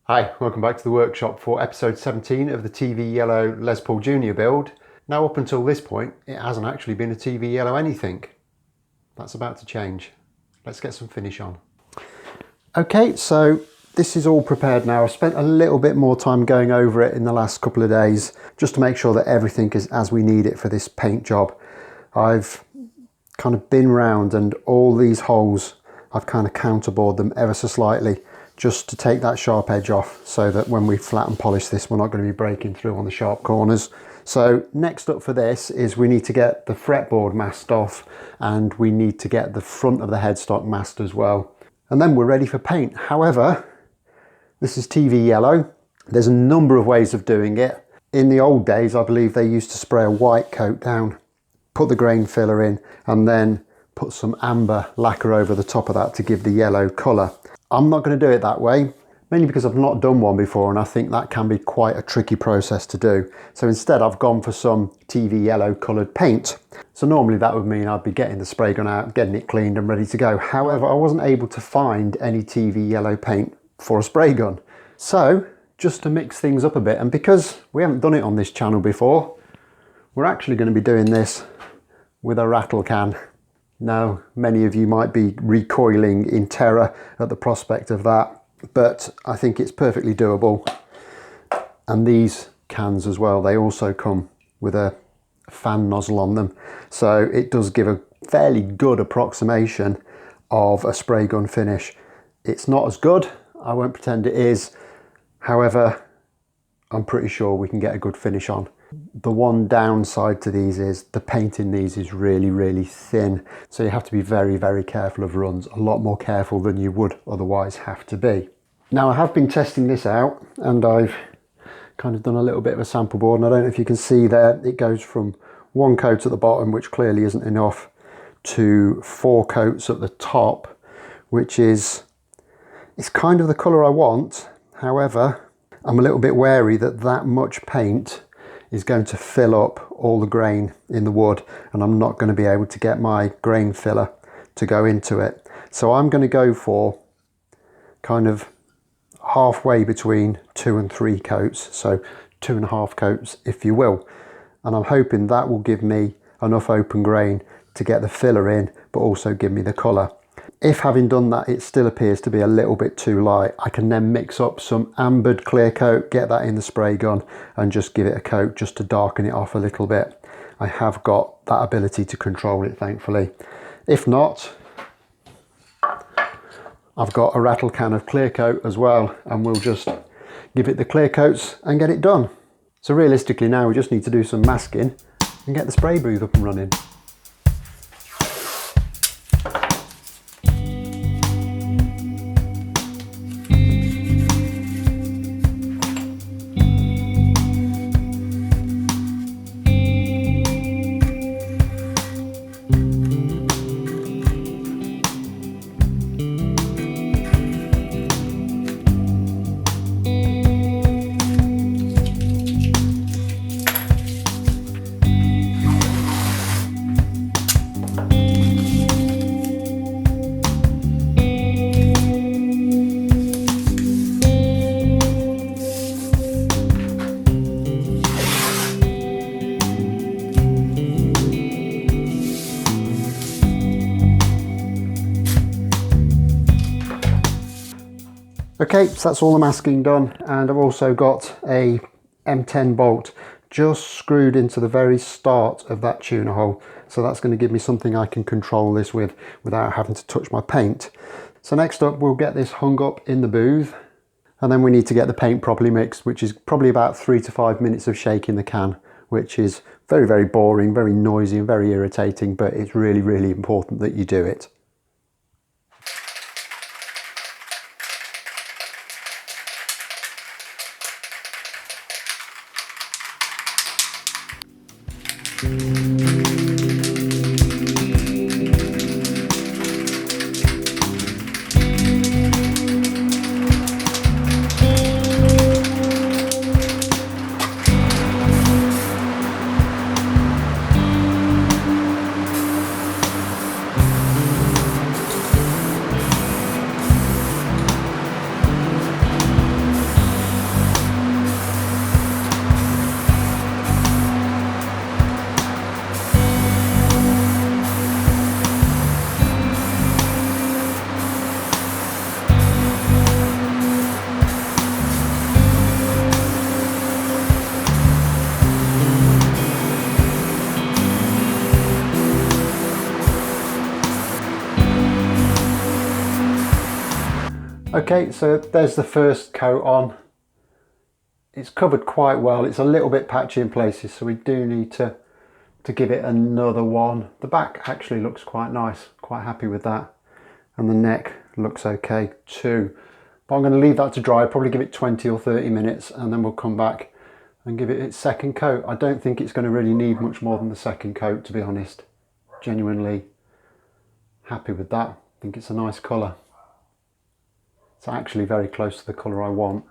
Hi, welcome back to the workshop for episode 17 of the TV Yellow Les Paul Junior build. Now up until this point, it hasn't actually been a TV Yellow anything. That's about to change. Let's get some finish on. Okay, so this is all prepared now. I've spent a little bit more time going over it in the last couple of days, just to make sure that everything is as we need it for this paint job. I've kind of been round and all these holes, I've kind of counterbored them ever so slightly, just to take that sharp edge off so that when we flat and polish this, we're not going to be breaking through on the sharp corners. So next up for this is we need to get the fretboard masked off and we need to get the front of the headstock masked as well. And then we're ready for paint. However, this is TV Yellow. There's a number of ways of doing it. In the old days, I believe they used to spray a white coat down, put the grain filler in, and then put some amber lacquer over the top of that to give the yellow colour. I'm not going to do it that way, mainly because I've not done one before and I think that can be quite a tricky process to do. So instead I've gone for some TV Yellow coloured paint. So normally that would mean I'd be getting the spray gun out, getting it cleaned and ready to go. However, I wasn't able to find any TV Yellow paint for a spray gun. So just to mix things up a bit, and because we haven't done it on this channel before, we're actually going to be doing this with a rattle can. Now, many of you might be recoiling in terror at the prospect of that, but I think it's perfectly doable. And these cans as well, they also come with a fan nozzle on them. So it does give a fairly good approximation of a spray gun finish. It's not as good, I won't pretend it is. However, I'm pretty sure we can get a good finish on. The one downside to these is the paint in these is really, really thin. So you have to be very, very careful of runs, a lot more careful than you would otherwise have to be. Now I have been testing this out and I've kind of done a little bit of a sample board, and I don't know if you can see there, it goes from one coat at the bottom, which clearly isn't enough, to 4 coats at the top, which is, it's kind of the colour I want. However, I'm a little bit wary that that much paint is going to fill up all the grain in the wood and I'm not going to be able to get my grain filler to go into it. So I'm going to go for kind of halfway between 2 and 3 coats, so 2.5 coats if you will. And I'm hoping that will give me enough open grain to get the filler in, but also give me the colour. If having done that it still appears to be a little bit too light, I can then mix up some ambered clear coat, get that in the spray gun and just give it a coat just to darken it off a little bit. I have got that ability to control it, thankfully. If not, I've got a rattle can of clear coat as well and we'll just give it the clear coats and get it done. So realistically now we just need to do some masking and get the spray booth up and running. Okay, so that's all the masking done, and I've also got a M10 bolt just screwed into the very start of that tuner hole. So that's going to give me something I can control this with without having to touch my paint. So next up we'll get this hung up in the booth, and then we need to get the paint properly mixed, which is probably about 3 to 5 minutes of shaking the can, which is very, very boring, very noisy and very irritating, but it's really, really important that you do it. Okay, so there's the first coat on. It's covered quite well. It's a little bit patchy in places, so we do need to give it another one. The back actually looks quite nice, quite happy with that. And the neck looks okay too. But I'm going to leave that to dry, probably give it 20 or 30 minutes, and then we'll come back and give it its second coat. I don't think it's going to really need much more than the second coat, to be honest. Genuinely happy with that. I think it's a nice colour. It's actually very close to the colour I want.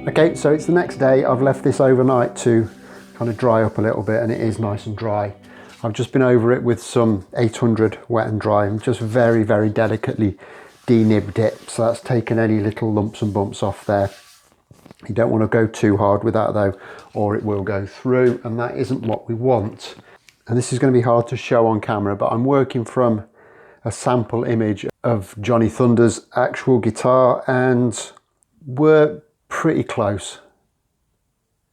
Okay, so it's the next day. I've left this overnight to kind of dry up a little bit, and it is nice and dry. I've just been over it with some 800 wet and dry and just very, very delicately denibbed it. So that's taken any little lumps and bumps off there. You don't want to go too hard with that though, or it will go through, and that isn't what we want. And this is going to be hard to show on camera, but I'm working from a sample image of Johnny Thunders' actual guitar, and we're pretty close.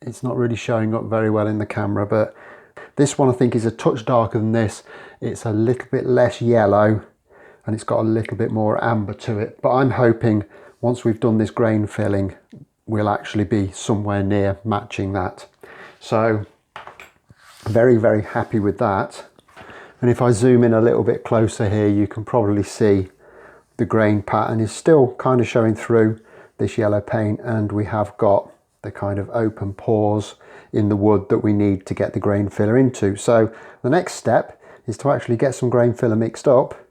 It's not really showing up very well in the camera, but this one I think is a touch darker than this. It's a little bit less yellow and it's got a little bit more amber to it, but I'm hoping once we've done this grain filling we'll actually be somewhere near matching that. So very, very happy with that. And if I zoom in a little bit closer here, you can probably see the grain pattern is still kind of showing through this yellow paint, and we have got the kind of open pores in the wood that we need to get the grain filler into. So the next step is to actually get some grain filler mixed up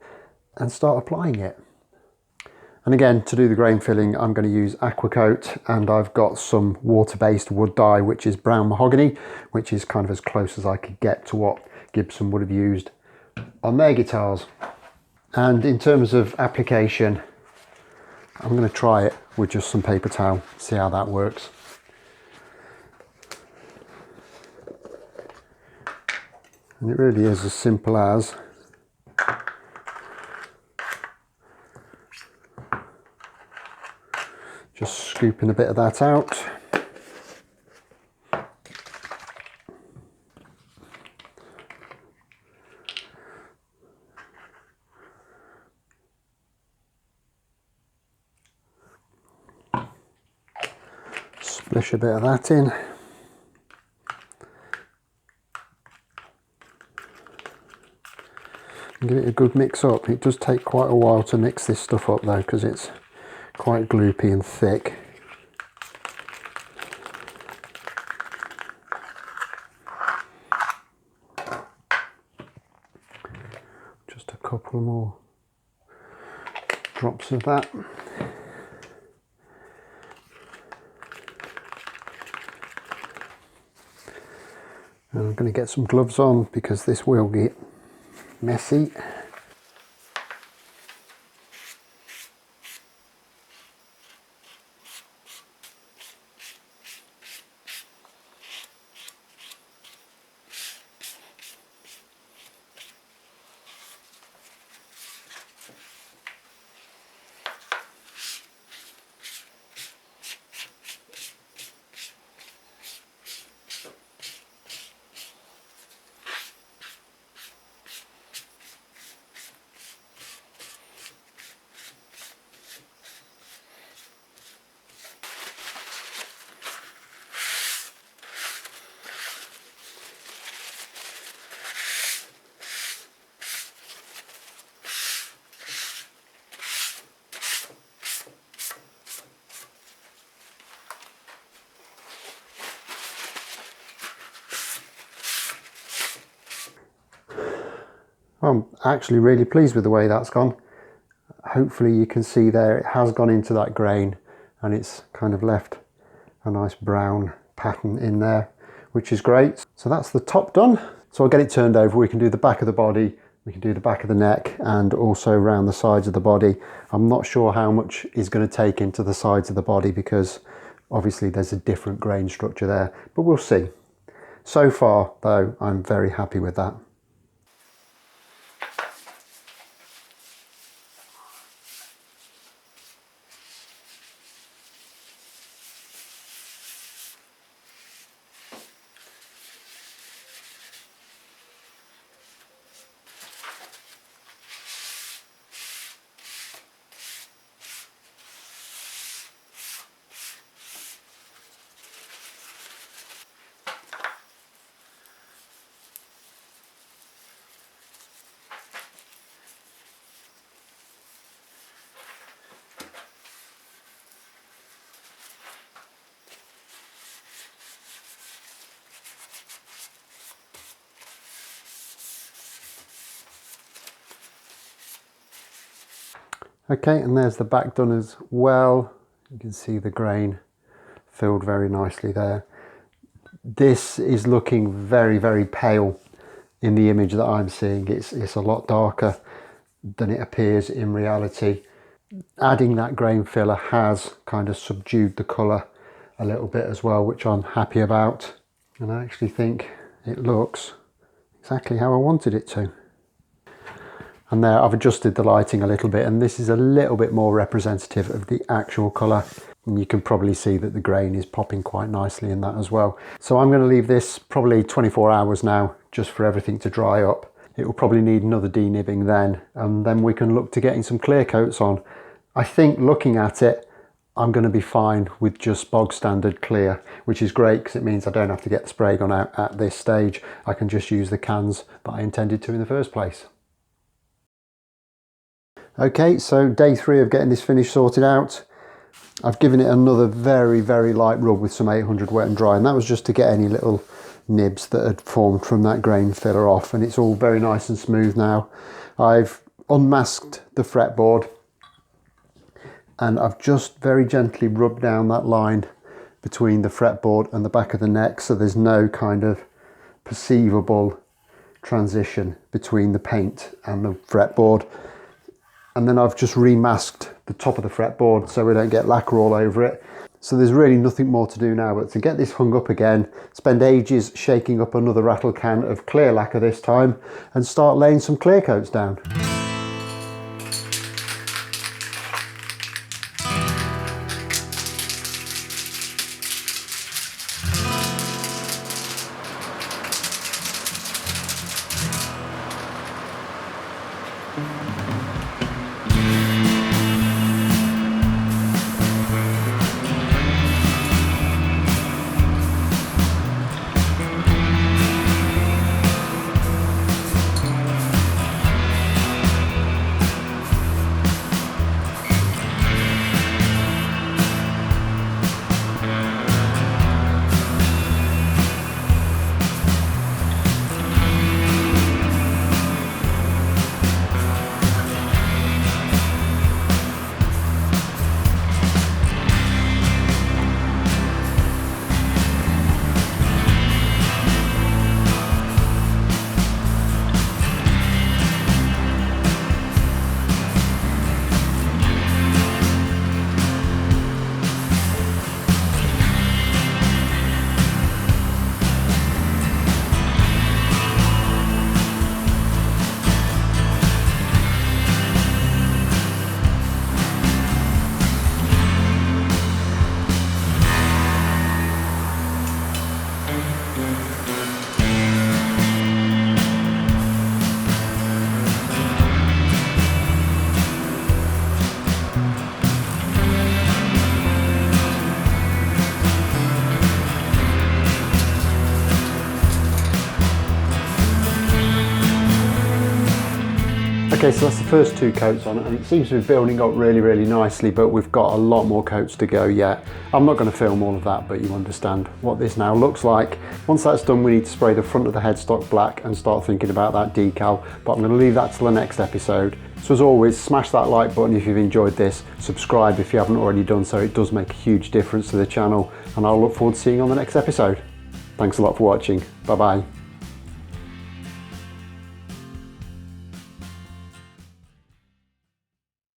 and start applying it. And again, to do the grain filling, I'm going to use Aquacoat, and I've got some water-based wood dye, which is brown mahogany, which is kind of as close as I could get to what Gibson would have used on their guitars. And in terms of application, I'm going to try it with just some paper towel, see how that works. And it really is as simple as just scooping a bit of that out. Splish a bit of that in. And give it a good mix up. It does take quite a while to mix this stuff up though, because it's quite gloopy and thick. Just a couple more drops of that. And I'm going to get some gloves on because this will get messy. I'm actually really pleased with the way that's gone. Hopefully you can see there it has gone into that grain and it's kind of left a nice brown pattern in there, which is great. So that's the top done. So I'll get it turned over. We can do the back of the body, we can do the back of the neck, and also around the sides of the body. I'm not sure how much is going to take into the sides of the body because obviously there's a different grain structure there, but we'll see. So far though, I'm very happy with that. Okay, and there's the back done as well. You can see the grain filled very nicely there. This is looking very, very pale in the image that I'm seeing. It's a lot darker than it appears in reality. Adding that grain filler has kind of subdued the colour a little bit as well, which I'm happy about. And I actually think it looks exactly how I wanted it to. And there I've adjusted the lighting a little bit, and this is a little bit more representative of the actual colour. And you can probably see that the grain is popping quite nicely in that as well. So I'm going to leave this probably 24 hours now, just for everything to dry up. It will probably need another denibbing then, and then we can look to getting some clear coats on. I think looking at it, I'm going to be fine with just bog standard clear, which is great because it means I don't have to get the spray gun out at this stage. I can just use the cans that I intended to in the first place. Okay, so day 3 of getting this finish sorted out. I've given it another very, very light rub with some 800 wet and dry, and that was just to get any little nibs that had formed from that grain filler off, and it's all very nice and smooth now. I've unmasked the fretboard and I've just very gently rubbed down that line between the fretboard and the back of the neck, so there's no kind of perceivable transition between the paint and the fretboard. And then I've just remasked the top of the fretboard so we don't get lacquer all over it. So there's really nothing more to do now but to get this hung up again, spend ages shaking up another rattle can of clear lacquer this time, and start laying some clear coats down. Okay, so that's the first 2 coats on, and it seems to be building up really nicely, but we've got a lot more coats to go yet. I'm not going to film all of that, but you understand what this now looks like. Once that's done, we need to spray the front of the headstock black and start thinking about that decal, but I'm going to leave that till the next episode. So as always, smash that like button if you've enjoyed this, subscribe if you haven't already done so, it does make a huge difference to the channel, and I'll look forward to seeing you on the next episode. Thanks a lot for watching, bye bye.